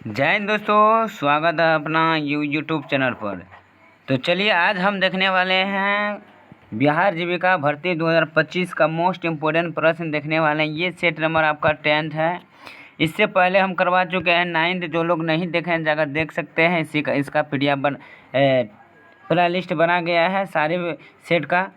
जय हिंद दोस्तों, स्वागत है अपना यूट्यूब चैनल पर। तो चलिए आज हम देखने वाले हैं बिहार जीविका भर्ती 2025 का मोस्ट इम्पोर्टेंट प्रश्न देखने वाले हैं। ये सेट नंबर आपका 10th है। इससे पहले हम करवा चुके हैं 9th। जो लोग नहीं देखे हैं जाकर देख सकते हैं। इसी का इसका PDF पूरा लिस्ट बना गया है सारे सेट का,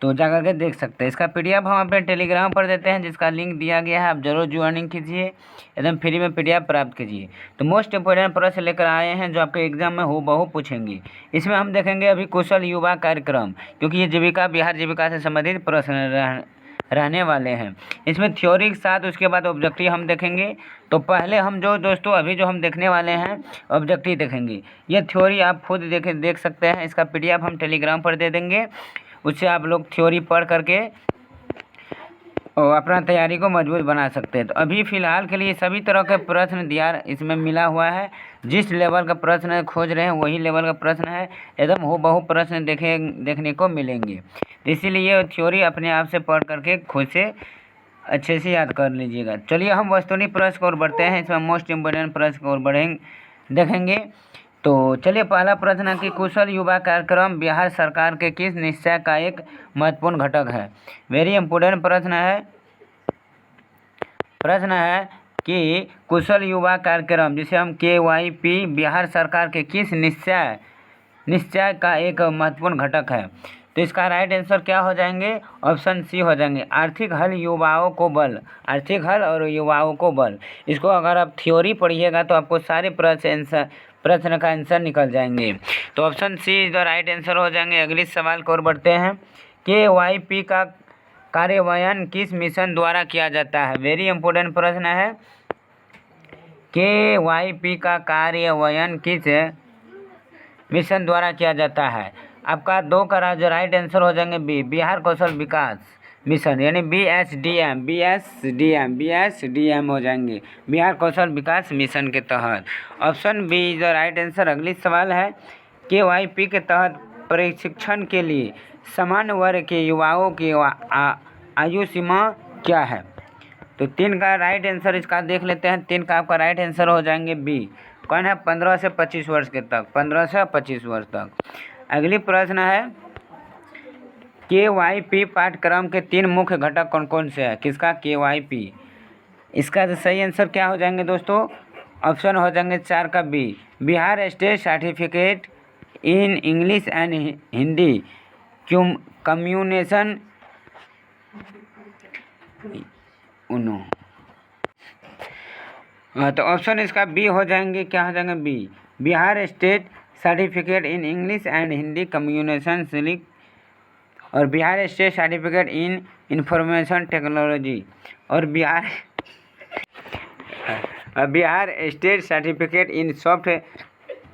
तो जाकर के देख सकते हैं। इसका PDF हम अपने टेलीग्राम पर देते हैं, जिसका लिंक दिया गया है। आप जरूर ज्वाइनिंग कीजिए, एकदम फ्री में PDF प्राप्त कीजिए। तो मोस्ट इम्पोर्टेंट प्रश्न लेकर आए हैं जो आपके एग्जाम में हूबहू पूछेंगे। इसमें हम देखेंगे अभी कुशल युवा कार्यक्रम, क्योंकि ये जीविका बिहार जीविका से संबंधित प्रश्न रहने वाले हैं। इसमें थ्योरी के साथ उसके बाद ऑब्जेक्टिव हम देखेंगे। तो पहले हम दोस्तों अभी जो हम देखने वाले हैं ऑब्जेक्टिव देखेंगे। ये थ्योरी आप खुद देख सकते हैं। इसका PDF हम टेलीग्राम पर दे देंगे, उससे आप लोग थ्योरी पढ़ करके और अपना तैयारी को मजबूत बना सकते हैं। तो अभी फ़िलहाल के लिए सभी तरह के प्रश्न दिया इसमें मिला हुआ है। जिस लेवल का प्रश्न खोज रहे हैं वही लेवल का प्रश्न है। एकदम हूबहू प्रश्न देखने को मिलेंगे। इसीलिए थ्योरी अपने आप से पढ़ करके खुद से अच्छे से याद कर लीजिएगा। चलिए हम वस्तुनिष्ठ प्रश्न को ओर बढ़ते हैं। इसमें मोस्ट इम्पोर्टेंट प्रश्न को ओर देखेंगे। तो चलिए पहला प्रश्न है कि कुशल युवा कार्यक्रम बिहार सरकार के किस निश्चय का एक महत्वपूर्ण घटक है। वेरी इम्पोर्टेंट प्रश्न है कि कुशल युवा कार्यक्रम, जिसे हम KYP बिहार सरकार के किस निश्चय का एक महत्वपूर्ण घटक है। तो इसका राइट आंसर क्या हो जाएंगे? ऑप्शन सी हो जाएंगे, आर्थिक हल युवाओं को बल। आर्थिक हल और युवाओं को बल, इसको अगर आप थ्योरी पढ़िएगा तो आपको सारे प्रश्न का आंसर निकल जाएंगे। तो option C is the right answer हो जाएंगे। अगले सवाल को और बढ़ते हैं। KYP का कार्यान्वयन किस मिशन द्वारा किया जाता है। वेरी इंपॉर्टेंट प्रश्न है। KYP का कार्यान्वयन किस मिशन द्वारा किया जाता है। आपका 2 का जो राइट आंसर हो जाएंगे बी, बिहार कौशल विकास मिशन, यानी BSDM हो जाएंगे, बिहार कौशल विकास मिशन के तहत। Option B is the right answer. अगली सवाल है KYP के तहत प्रशिक्षण के लिए समान वर्ग के युवाओं की आयु सीमा क्या है। तो 3 का राइट आंसर इसका देख लेते हैं। 3 का आपका राइट आंसर हो जाएंगे बी, कौन है? 15 से 25 वर्ष के तक, 15 से 25 वर्ष तक। अगली प्रश्न है KYP पाठ्यक्रम के 3 मुख्य घटक कौन कौन से हैं। किसका? KYP। इसका तो सही आंसर क्या हो जाएंगे दोस्तों? ऑप्शन हो जाएंगे 4 का B, Bihar state certificate in English and Hindi communication तो ऑप्शन इसका बी हो जाएंगे। क्या हो जाएंगे? B, Bihar state certificate in English and Hindi communication सिलिक, और Bihar state certificate in information technology, और Bihar state certificate in soft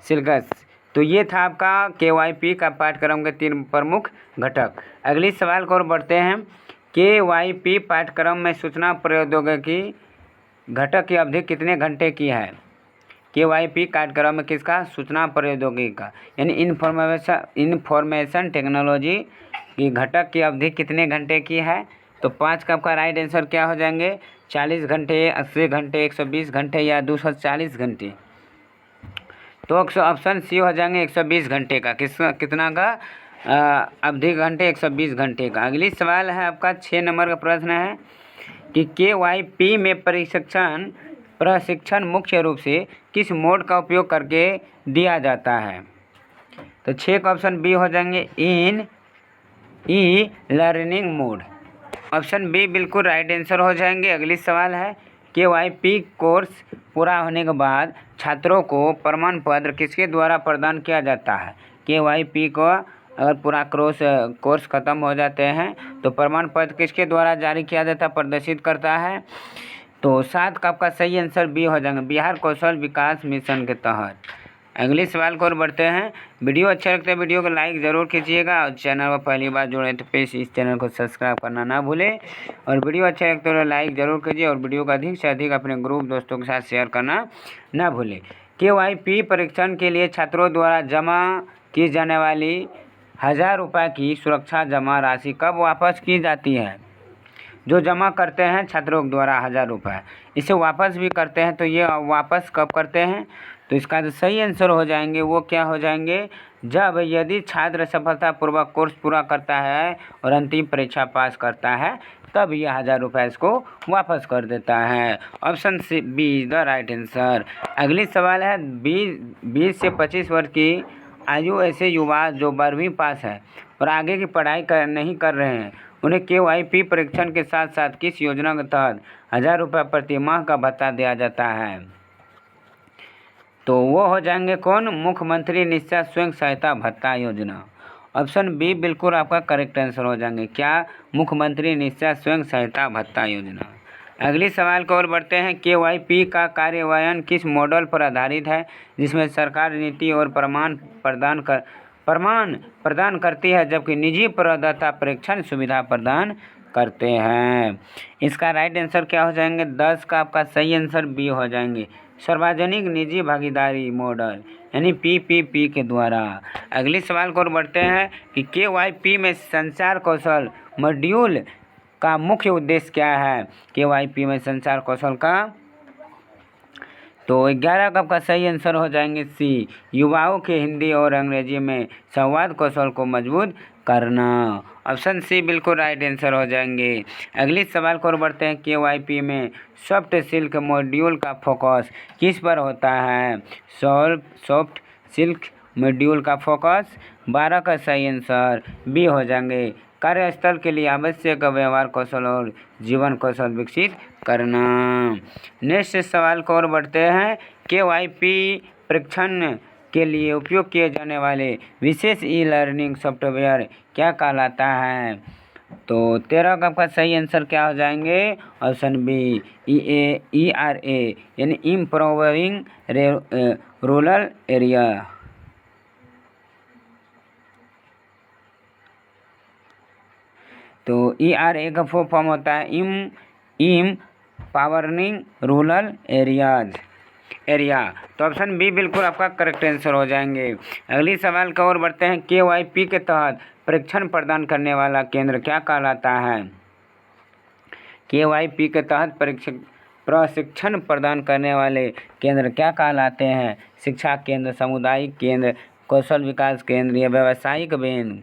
syllabus. तो ये था आपका KYP का पाठ्यक्रम के 3 प्रमुख घटक। अगली सवाल को और बढ़ते हैं। KYP पाठ्यक्रम में सूचना प्रौद्योगिकी घटक की अवधि कितने घंटे की है। KYP पाठ्यक्रम में किसका? सूचना प्रौद्योगिकी का, यानी इंफॉर्मेशन टेक्नोलॉजी की घटक की अवधि कितने घंटे की है। तो 5 का आपका राइट आंसर क्या हो जाएंगे? 40 घंटे, 80 घंटे, 120 घंटे या 240 घंटे। तो ऑप्शन सी हो जाएंगे 120 घंटे का। कितना का अवधि घंटे? 120 घंटे का। अगली सवाल है आपका 6 नंबर का प्रश्न है कि KYP में प्रशिक्षण मुख्य रूप से किस मोड का उपयोग करके दिया जाता है। तो 6 का ऑप्शन बी हो जाएंगे, in e learning mode. Option B बिल्कुल राइट आंसर हो जाएंगे। अगली सवाल है KYP कोर्स पूरा होने के बाद छात्रों को प्रमाण पत्र किसके द्वारा प्रदान किया जाता है। KYP को अगर पूरा कोर्स ख़त्म हो जाते हैं तो प्रमाण पत्र किसके द्वारा जारी किया जाता है, प्रदर्शित करता है। तो 7 का आपका सही आंसर बी हो जाएंगे, बिहार कौशल विकास मिशन के तहत। अगले सवाल को और बढ़ते हैं। वीडियो अच्छा लगता है वीडियो को लाइक ज़रूर कीजिएगा, और चैनल पर पहली बार जुड़े तो प्लीज़ इस चैनल को सब्सक्राइब करना ना भूलें। और वीडियो अच्छा लगता है तो लाइक ज़रूर कीजिए, और वीडियो को अधिक से अधिक अपने ग्रुप दोस्तों के साथ शेयर करना ना भूलें। KYP परीक्षण के लिए छात्रों द्वारा जमा की जाने वाली 1000 रुपये की सुरक्षा जमा राशि कब वापस की जाती है। जो जमा करते हैं छात्रों के द्वारा 1000 रुपये, इसे वापस भी करते हैं। तो ये वापस कब करते हैं? तो इसका जो सही आंसर हो जाएंगे वो क्या हो जाएंगे? जब यदि छात्र सफलतापूर्वक कोर्स पूरा करता है और अंतिम परीक्षा पास करता है, तब यह 1000 रुपये इसको वापस कर देता है। Option C B is the right answer. अगली सवाल है 20 से 25 वर्ष की आयु ऐसे युवा जो 12वीं पास है और आगे की पढ़ाई नहीं कर रहे हैं, उन्हें KYP परीक्षण के साथ साथ किस योजना के तहत 1000 रुपये प्रति माह का भत्ता दिया जाता है? तो वो हो जाएंगे कौन? मुख्यमंत्री निश्चय स्वयं सहायता भत्ता योजना। ऑप्शन बी बिल्कुल आपका करेक्ट आंसर हो जाएंगे। क्या? मुख्यमंत्री निश्चय स्वयं सहायता भत्ता योजना। अगली सवाल को और बढ़ते हैं। KYP का कार्यान्वयन किस मॉडल पर आधारित है जिसमें सरकार नीति और प्रमाण प्रदान करती है जबकि निजी प्रदाता परीक्षण सुविधा प्रदान करते हैं? इसका राइट आंसर क्या हो जाएंगे? 10 का आपका सही आंसर बी हो जाएंगे, सार्वजनिक निजी भागीदारी मॉडल यानी PPP के द्वारा। अगली सवाल को और बढ़ते हैं कि KYP में संचार कौशल मॉड्यूल का मुख्य उद्देश्य क्या है? KYP में संचार कौशल का, तो 11 का आपका सही आंसर हो जाएंगे सी, युवाओं के हिंदी और अंग्रेजी में संवाद कौशल को मजबूत करना। ऑप्शन सी बिल्कुल राइट आंसर हो जाएंगे। अगली सवाल को और बढ़ते हैं। KYP में सॉफ्ट सिल्क मॉड्यूल का फोकस किस पर होता है? सॉफ्ट सिल्क मॉड्यूल का फोकस 12 का सही आंसर बी हो जाएंगे, कार्यस्थल के लिए आवश्यक व्यवहार कौशल और जीवन कौशल विकसित करना। नेक्स्ट सवाल को और बढ़ते हैं। KYP परीक्षण के लिए उपयोग किए जाने वाले विशेष ई-लर्निंग सॉफ्टवेयर क्या कहलाता है? तो 13 का आपका सही आंसर क्या हो जाएंगे? ऑप्शन बी ERA यानी इम्प्रूविंग रूरल एरिया। तो ERA का फुल फॉर्म होता है इम्पावरिंग रूरल एरिया। तो ऑप्शन बी बिल्कुल आपका करेक्ट आंसर हो जाएंगे। अगली सवाल की ओर बढ़ते हैं। KYP के तहत परीक्षण प्रदान करने वाला केंद्र क्या कहलाता है? KYP के तहत प्रशिक्षण प्रदान करने वाले केंद्र क्या कहलाते हैं? शिक्षा केंद्र, सामुदायिक केंद्र, कौशल विकास केंद्र या व्यावसायिक केंद्र?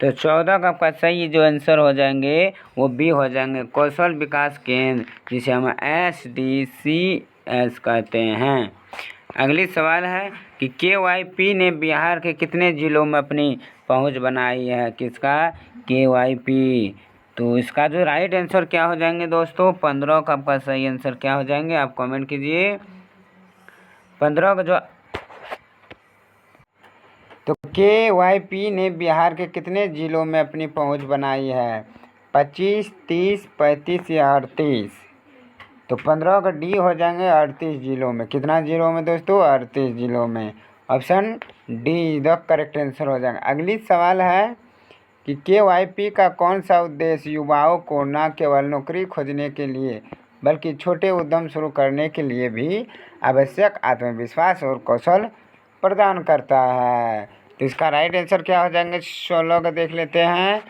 तो 14 का आपका सही जो आंसर हो जाएंगे वो बी हो जाएंगे, कौशल विकास केंद्र, जिसे हम SDCS कहते हैं। अगली सवाल है कि KYP ने बिहार के कितने जिलों में अपनी पहुंच बनाई है? किसका? KYP। तो इसका जो राइट आंसर क्या हो जाएंगे दोस्तों? 15 का आपका सही आंसर क्या हो जाएंगे? आप कमेंट कीजिए। 15 का जो, तो KYP ने बिहार के कितने जिलों में अपनी पहुंच बनाई है? 25, 30, 35 या 38? तो 15 का डी हो जाएंगे 38 जिलों में। कितना जिलों में दोस्तों? 38 जिलों में। Option D the correct answer हो जाएगा। अगली सवाल है कि KYP का कौन सा उद्देश्य युवाओं को न केवल नौकरी खोजने के लिए बल्कि छोटे उद्यम शुरू करने के लिए भी आवश्यक आत्मविश्वास और कौशल प्रदान करता है? तो इसका राइट आंसर क्या हो जाएंगे? 16 का देख लेते हैं।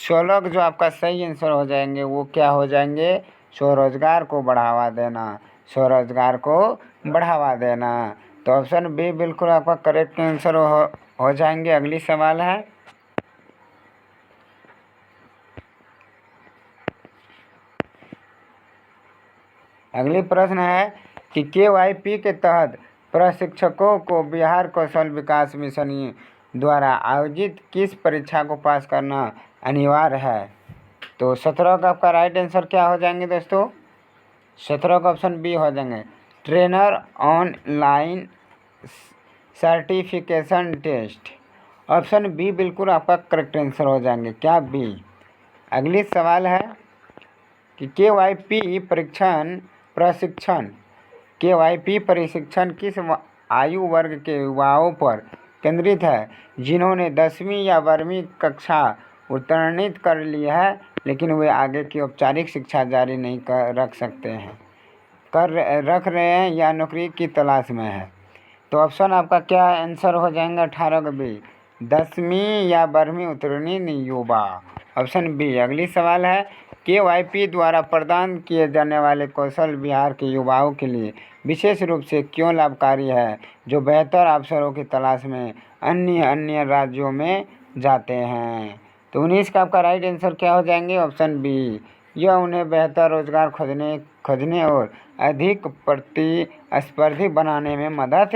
16 जो आपका सही आंसर हो जाएंगे वो क्या हो जाएंगे? स्वरोजगार को बढ़ावा देना, स्वरोजगार को बढ़ावा देना। तो ऑप्शन बी बिल्कुल आपका करेक्ट आंसर हो जाएंगे। अगली सवाल है, अगली प्रश्न है कि KYP के तहत प्रशिक्षकों को बिहार कौशल विकास मिशन द्वारा आयोजित किस परीक्षा को पास करना अनिवार्य है? तो 17 का आपका राइट आंसर क्या हो जाएंगे दोस्तों? 17 का ऑप्शन बी हो जाएंगे, trainer online certification test. Option B बिल्कुल आपका करेक्ट आंसर हो जाएंगे। क्या बी? अगली सवाल है कि KYP प्रशिक्षण किस आयु वर्ग के युवाओं पर केंद्रित है जिन्होंने 10वीं या 12वीं कक्षा उत्तीर्णित कर ली है लेकिन वे आगे की औपचारिक शिक्षा जारी नहीं रख रहे हैं या नौकरी की तलाश में है? तो ऑप्शन आपका क्या आंसर हो जाएगा? 18 का बी, 10वीं या 12वीं उत्तीर्णित युवा। Option B. अगली सवाल है KYP द्वारा प्रदान किए जाने वाले कौशल बिहार के युवाओं के लिए विशेष रूप से क्यों लाभकारी है, जो बेहतर अवसरों की तलाश में अन्य अन्य राज्यों में जाते हैं। तो 19 का आपका राइट आंसर क्या हो जाएंगे? Option B. यह उन्हें बेहतर रोजगार खोजने और अधिक प्रतिस्पर्धी बनाने में मदद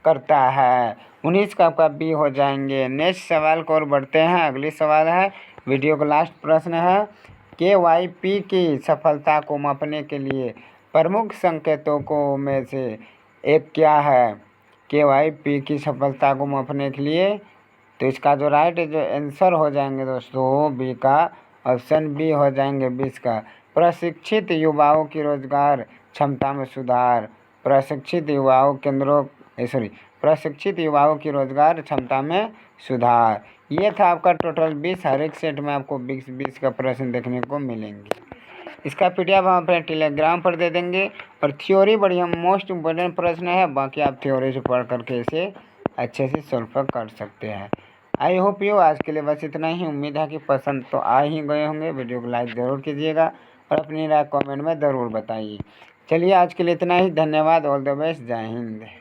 करता है। 19 का आपका बी हो जाएंगे। नेक्स्ट सवाल को और बढ़ते हैं। अगली सवाल है, वीडियो का लास्ट प्रश्न है, KYP की सफलता को मापने के लिए प्रमुख संकेतों को में से एक क्या है? KYP की सफलता को मापने के लिए, तो इसका जो राइट जो आंसर हो जाएंगे दोस्तों बी का, ऑप्शन बी हो जाएंगे 20 का। प्रशिक्षित युवाओं की रोजगार क्षमता में सुधार। प्रशिक्षित युवाओं की रोजगार क्षमता में सुधार। ये था आपका टोटल 20। हर एक सेट में आपको 20 का प्रश्न देखने को मिलेंगे। इसका PDF हम अपने टेलीग्राम पर दे देंगे। और थ्योरी बढ़िया मोस्ट इम्पोर्टेंट प्रश्न है, बाकी आप थ्योरी से पढ़ करके इसे अच्छे से सॉल्व कर सकते हैं। I hope you. आज के लिए बस इतना ही। उम्मीद है कि पसंद तो आ ही गए होंगे। वीडियो को लाइक ज़रूर कीजिएगा और अपनी राय कमेंट में ज़रूर बताइए। चलिए आज के लिए इतना ही। धन्यवाद। All the best. जय हिंद।